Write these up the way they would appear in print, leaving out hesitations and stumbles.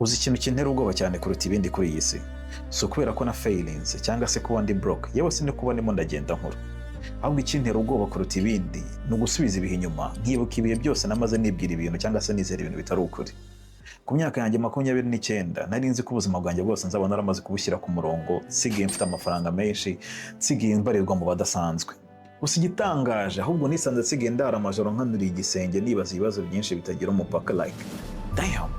Uzi ikintu kintera ubwoba cyane kuruta ibindi kuri iyi si, si ukubera ko na failings cyangwa se kuba ndi broke, yewe si no kuba ndimo ndagenda nkura. Ahubwo ikintera ubwoba kuruta ibindi ni ugusubiza ibihe inyuma, nkibuka ibihe byose namaze nibwira ibintu cyangwa se nizera ibintu bitari ukuri. Ku myaka yanjye 29 nari nzi ko ubuzima bwanjye bwose nzaba naramaze kubushyira ku murongo, nsigaye mfite amafaranga menshi, nsigaye mbarirwa mu badasanzwe. Gusa igitangaje ahubwo nisanze nsigaye ndara amajoro nkanuriye igisenge nibaza ibibazo byinshi bitagira umupaka like damn.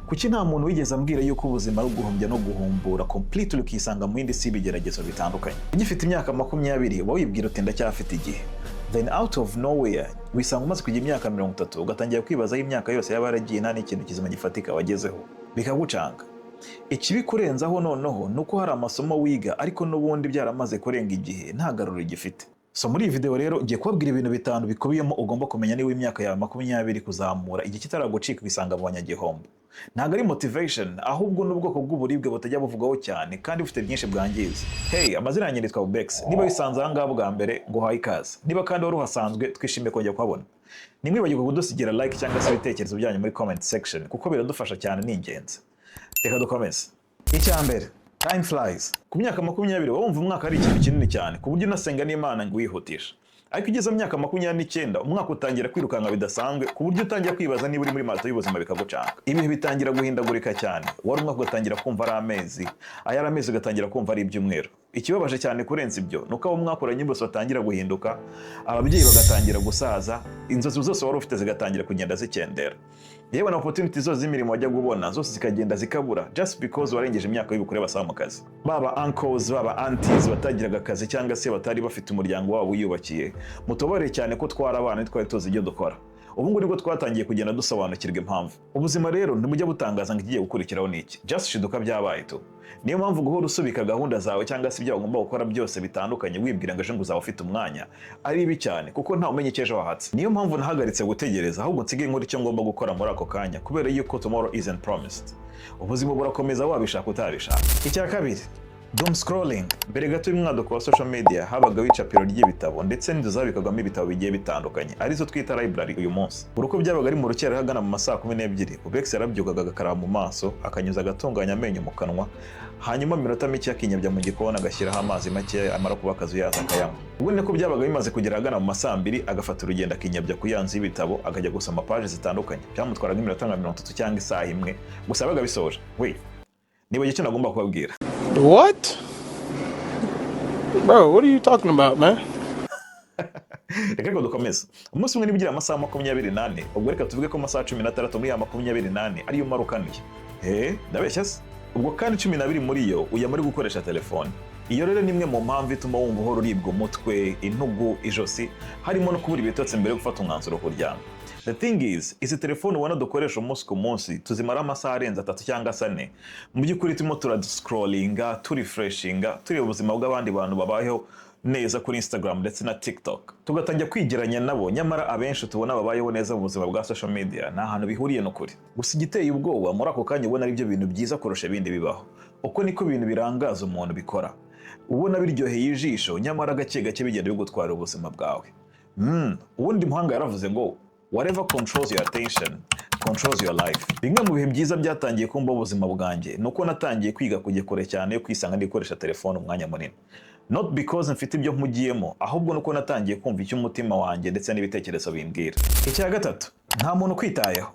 Kuki nta muntu wigeze ambwira yuko ubuzima ari uguhumbya no guhumbura completely ukisanga mu yindi si ibigeragezo bitandukanye. Ugifite imyaka 20 uba wibwira uti ndacyafite igihe, then out of nowhere wisanga umaze kugira imyaka 30 ugatangira kwibaza y'imyaka yose yaba yaragiye nta n'ikintu kizima gifatika wagezeho, bikagucanga. Ikibi kurenzaho noneho nuko hari amasomo wiga ariko n'ubundi byaramaze kurenga igihe nta garuro gifite. So muri iyi video rero ngiye kubabwira ibintu bitanu bikubiyemo ugomba kumenya niba imyaka yawe 20 kuzamura igihe kitaragucika bisanga mu banyagihombo. Ntago ari motivation ahubwo n'ubwoko bw'uburibwe butajya buvugaho cyane kandi bufite byinshi bwangiza. Hey, amazina yanjye nitwa Bex. Niba bisanze aha ngaha bwa mbere ngo hayi ikaze. Niba kandi wari uhasanzwe twishimiye kongera kuhabona. Nimwibagirwe kudusigira like cyangwa se ibitekerezo byanyu muri comment section kuko biradufasha cyane ni ingenzi. Reka dukomeze. Icyambere, time flies. Ku myaka 20 wumva umwaka ari ikintu kinini cyane ku buryo unasenga n'Imana ngo wihutisha. Ariko ugeze mu myaka 29 umwaka utangira kwirukanka bidasanzwe ku buryo utangira kwibaza niba uri muri mato y'ubuzima bikagucanga. Ibihe bitangira guhindagurika cyane, wari umwaka ugatangira kumva ari amezi, ayari amezi ugatangira kumva ari ibyumweru. Ikibabaje cyane kurenza ibyo nuko abo mwakoranye bose batangira guhinduka, ababyeyi bagatangira gusaza, inzozi zose wari ufite zigatangira kugenda zikendera. Yewe na opportunities zose z'imirimo wajya gubona zose zikagenda zikabura just because warengeje imyaka y'ubukure basaba mu kazi. Baba uncles, baba aunties batagiraga akazi cyangwa se batari bafite umuryango wabo wiyubakiye, mutobare cyane ko twara abana twari tuzi ibyo dukora. Ubu ngo nibwo twatangiye kugenda dusobanukirwa impamvu. Ubuzima rero nimujya butangaza ngo igiye gukurikiraho niki. Just shiduka byabaye tu. Niyo mpamvu guhora usubika gahunda zawe cyangwa se ibyo ugomba gukora byose bitandukanye wibwira ngo ejo ngo uzaba ufite umwanya ari ibi cyane kuko nta umenye icyo ejo wahatse. Niyo mpamvu nahagaritse gutegereza ahubwo nsigaye nkora icyo ngomba gukora muri ako kanya kubera yuko tomorrow isn't promised. Ubuzima burakomeza wabishaka utabishaka. Icya kabiri, doom scrolling. Mbere gato y'umwaduko wa social media habaga wicapiro ry'ibitabo ndetse n'inzu zabikagamo ibitabo bigiye bitandukanye arizo twita library uyu munsi. Uruko byabaga ari mu rukera hagana mu masaha 12 Bex yarabyukaga agakara mu maso akanyuza agatunganya amenyo mu kanwa, hanyuma minota mike akinyabya mu gikona agashyiraho amazi make amara kuba akazuyaza akayanywa. Ubone ko byabaga bimaze kugera hagana mu masaha 2 agafata urugendo akinyabya kuyanza y'ibitabo akajya gusoma page zitandukanye. Byamutwaraga iminota 30 cyangwa isaha imwe gusa baga bisoje. Wait, niba icyo nagomba kubabwira. What? Bro, what are you talking about, man? Reka dukomeze. Umunsi umwe nibigira amasaha 28 ubwo reka tuvuge ko amasaha 16 muri ya 28 ariyo marukaniye. Ndabeshya se? Ubwo kandi 12 muri yo uya muri gukoresha telefone. Iyo rero nimwe mu mpamvu ituma wumva uhora uribwa umutwe, intugu, ijosi, harimo no kubura ibitotsi mbere yo gufata umwanzuro kuryama. The thing is, izi telefone ubona dukoresha umunsi ku munsi tuzimara amasaha arenze 3 cyangwa 4. Mu by'ukuri turimo scrollinga, refreshinga, tureba ubuzima bw'abandi bantu babayeho neza kuri Instagram ndetse na TikTok. Tugatangira kwigeranya nabo, nyamara abenshi tubona babayeho neza mu buzima bwa social media nta hantu bihuriye no kuri. Gusa igiteye ubwoba muri ako kanya ubona ari byo bintu byiza kurusha ibindi bibaho. Uko niko ibintu birangaza umuntu bikora. Ubona biryoheye ijisho nyamara gake gake bigenda bigutwara ubuzima bwawe. Ubundi muhanga yaravuze ngo whatever controls your attention controls your life. Bimwe mu bihe byiza byatangiye kumba ubuzima bwanjye nuko natangiye kwiga kujya kure cyane yo kwisanga ndikoresha telefone umwanya munini. Not because mfite ibyo mpugiyemo ahubwo nuko natangiye kumva icyo umutima wanjye ndetse n'ibitekerezo bimbwira. Icya gatatu, nta muntu kwitayeho.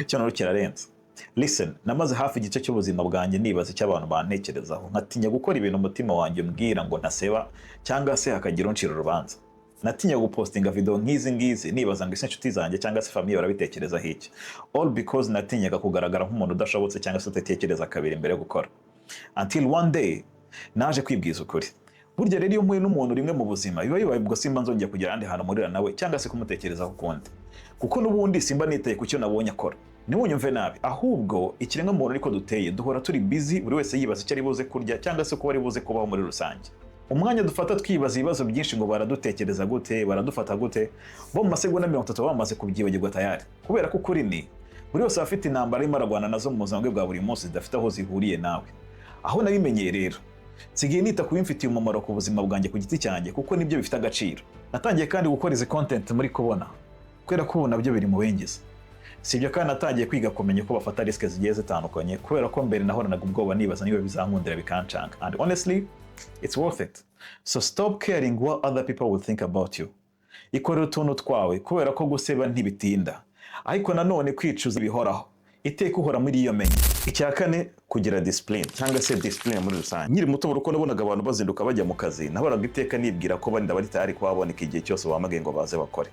Cyo no kirarenze. Listen, namaze hafi igice cy'ubuzima bwanjye nibaza icyo abantu bantekerezaho, nkatinya gukora ibintu umutima wanjye umbwira ngo ntaseba cyangwa se hakagira uncira urubanza. Natinya gupostinga video nk'izi ngizi nibaza ngo ise inshuti zanjye cyangwa se family barabitekerezaho iki. All because natinyaga kugaragara nk'umuntu udashobotse cyangwa se utatekereza kabiri mbere yo gukora. Until one day naje kwibwiza ukuri. Burya rero iyo mpuye n'umuntu rimwe mu buzima biba bibaye ubwo simba nzongera kugira andi hantu murira nawe cyangwa se kumutekerezaho ukundi. Kuko n'ubundi simba nitaye ku cyo nabonye akora. Nimunyumve nabi, ahubwo ikirenga muntu ariko duteye duhora turi busy buri wese yibaza icyo ari buze kurya cyangwa se ko ari buze kubaho muri rusange. Umwanya dufata twibaza ibibazo byinshi ngo baradutekereza gute, baradufata gute, bo mu masegonda 30 bamaze kubyibagirwa tayari. Kubera ko kuri ni buri wese afite intambara arimo aragwana nazo mu buzima bwe bwa buri munsi zidafite aho zihuriye nawe. Aho nabimenyeye rero sigiye nita kubimfitiye umumaro ku buzima bwanjye ku giti cyanjye kuko nibyo bifite agaciro. Natangiye kandi gukora izi content muri kubona kubera ko ubu nabyo biri mu bengeza. sibyo kandi natangiye kwiga kumenya uko bafata risk zigiye zitandukanye kubera ko mbere nahoranaga ubwoba nibaza niba bizankundira bikancanga, and honestly it's worth it. So stop caring what other people will think about you. Ikorera utuntu twawe kubera ko guseba ntibitinda, ariko nanone kwicuza bihoraho, iteka uhora muri iyo menye. Icya kane, kugira discipline cyangwa se discipline muri rusange. Nkiri muto uko nabonaga abantu bazinduka bajya mu kazi, nahoraga iteka nibwira ko bari tayari kuhaboneka igihe cyose bamagaye ngo baze bakore.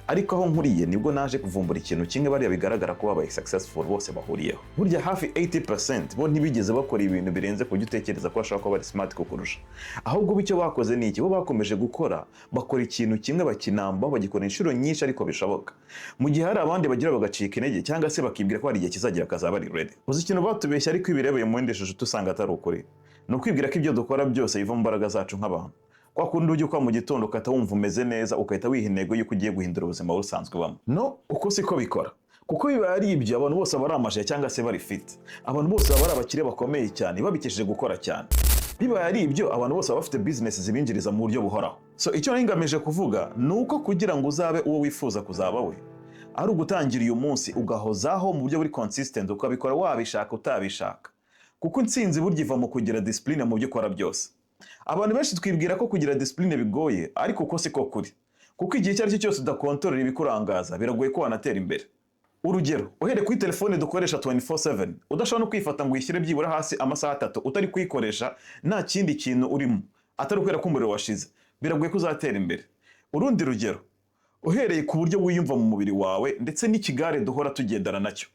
Ariko aho nkuriye nibwo naje kuvumbura ikintu kimwe bariya bigaragara ko babaye successful bose bahuriyeho. Burya hafi 80% bo ntibigeze bakora ibintu birenze kujya utekereza ko bashaka kuba bari smart kukurusha. Ahubwo bityo bakoze ni iki? Bo bakomeje gukora, bakora ikintu kimwe bakinamba, bagikora inshuro nyinshi ariko bishoboka. Mu gihe hari abandi bagira bagacika intege cyangwa se bakibwira ko hari igihe kizagira kazaba ari ready. Uzi ikintu batubeshya ariko ibirebeye mu ndeshije tusanga atari ukuri. No kwibwira ko ibyo dukora byose biva mu mbaraga zacu nk'abantu. Kwa kundi ujye kwa mu gitondo ukahita wumva umeze neza ukahita wiha intego y'uko ugiye guhindura ubuzima busanzwe bamo. No, uko siko bikora. Kuko biba ari ibyo abantu bose bari amaje cyangwa se bari fit. Abantu bose bari abakire bakomeye cyane babikesheje gukora cyane. Biba ari ibyo abantu bose bafite business zibinjiriza mu buryo buhoraho. So icyo ngamije kuvuga nuko kugira ngo uzabe uwo wifuza kuzaba we, ari ugutangira uyu munsi ugahozaho mu buryo buri consistent, ukabikora wabishaka utabishaka. Kuko intsinzi burya iva mu kugira discipline mu byo ukora byose. Abantu benshi twibwira ko kugira discipline bigoye, ariko uko siko kuri. Kuko igihe cyari cyo cyose udakontorera ibikurangaza biragoye ko wanatera imbere. Urugero, uhere kuri telefone dukoresha 24/7, udashobora no kwifata ngo uyishyire byibura hasi amasaha 3 utari kuyikoresha nta kindi kintu urimo, atari ukwera ko umuriro washize, biragoye ko uzatera imbere. Urundi rugero, uhereye ku buryo wiyumva mu mubiri wawe ndetse n'ikigare duhora tugendana nacyo.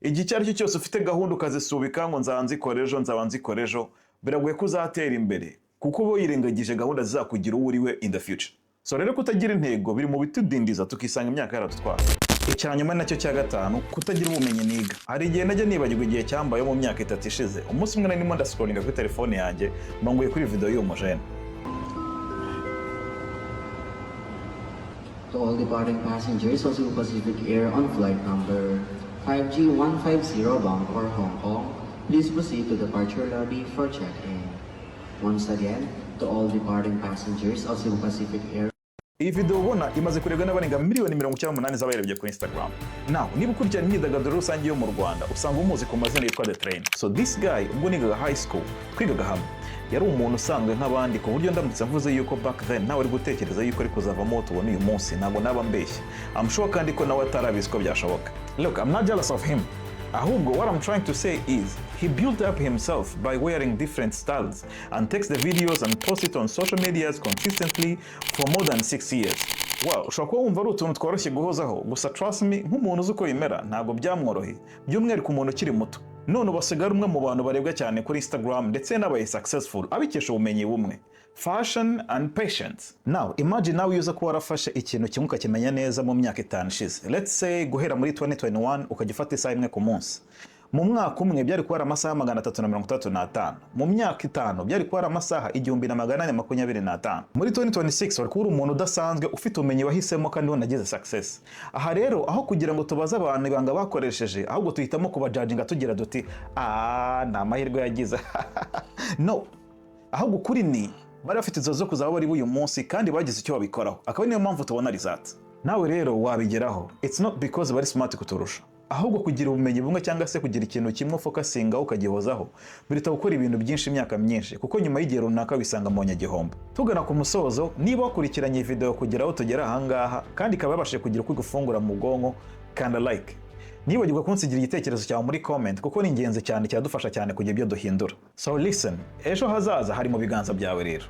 Igihe cyari cyo cyose ufite gahunda ukazisubika ngo nzanzikorejo nzabanzikorejo, biragoye ko uzatera imbere kuko bo yirengagije gahunda zizakugira uwo uriwe in the future. So rero kutagira intego biri mu bitudindiza tukisanga imyaka yaratutwara. Icyanyuma nacyo cya gatanu, kutagira ubumenyi niga. Hari igihe najya nibagirwa igihe cyambaye mu myaka 3 ishize. Umunsi umwe narimo ndascrollinga kuri telefone yanjye, mbanguye kuri video y'uwo mujene. To all departing passengers of Cebu Pacific Air on flight number 5G150 bound for Hong Kong, please proceed to departure lobby for check-in. Once again, to all departing passengers of Cebu Pacific Air. Iyi video ubona imaze kurebwa n'abarenga miliyoni 98 z'abayirebye kuri Instagram. Now, niba ukurikirana imyidagaduro rusange yo mu Rwanda, usanga umuzi ku mazina yitwa The Train. So this guy, ubwo nigaga high school, twigaga hamwe, yari umuntu usanzwe nk'abandi ku buryo ndamutse mvuze yuko back then nawe ari gutekereza yuko ari kuzavamo tubona uyu munsi, ntabwo naba mbeshye. I'm sure kandi ko nawe atarabizi ko byashoboka. Look, I'm not jealous of him. Ahubwo, what I'm trying to say is, he built up himself by wearing different styles and takes the videos and posts it on social medias consistently for more than 6 years. Wow, ushobora kuba wumva ari utuntu tworoshye guhozaho, gusa trust me, nk'umuntu uzi uko bimera, ntabwo byamworoheye, by'umwihariko umuntu ukiri muto. None ubasigara umwe mu bantu barebwa cyane kuri Instagram ndetse n'abaye successful, abikesha ubumenyi bumwe. Fashion and patience. Now, imagine nawe uza kuba warafashe ikintu kimwe ukakimenya neza mu myaka 5 ishize. Let's say guhera muri 2021 ukagifata isaha imwe ku munsi. Mu mwaka umwe byari kuba amasaha 335. Mu myaka 5 byari kuba amasaha 1425. Muri 2026 wari kuba umuntu udasanzwe ufite ubumenyi wahisemo kandi wanagize success. Aha rero aho kugira ngo tubaze abantu ibanga bakoresheje, ahubwo tuhitamo kubajudginga tugira duti nta mahirwe yagize. No. Ahubwo kuri ni bari bafite izo zo kuzaba bari uyu munsi kandi bagize icyo babikoraho. Akaba niyo mpamvu tubona result. Nawe rero wabigeraho. It's not because bari smart kuturusha. Ahubwo kugira ubumenyi bumwe cyangwa se kugira ikintu kimwe focusinga ukagihozaho birita gukora ibintu byinshi imyaka myinshi, kuko nyuma y'igihe runaka wisanga mu nyagihombo. Tugana ku musozo, niba wakurikiranye video kugera aho tugera ahangaha kandi kababashe kugira uko igufungura mu bwonko, kanda like. Nibagirwa kunsigira igitekerezo cyawe muri comment kuko ni ingenzi cyane cyadufasha cyane kugira ibyo duhindura. So listen, ejo hazaza hari mu biganza byawe rero.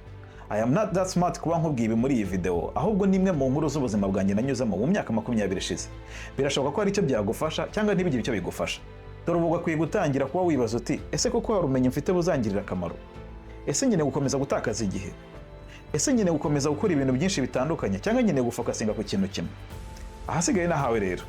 I am not that smart kuba nkubwiye ibi muri iyi video, ahubwo nimwe mu nkuru z'ubuzima bwanjye nanyuzemo mu myaka 20 ishize. Birashoboka ko hari icyo byagufasha cyangwa ntibigire icyo bigufasha. Dore ubu gakwiye gutangira kuba wibaza uti, ese koko hari umenye mfite buzangirira akamaro? Ese nyine gukomeza gutakaza igihe? Ese nyine gukomeza gukora ibintu byinshi bitandukanye cyangwa nyine gufocusinga ku kintu kimwe? Ahasigaye nahawe rero.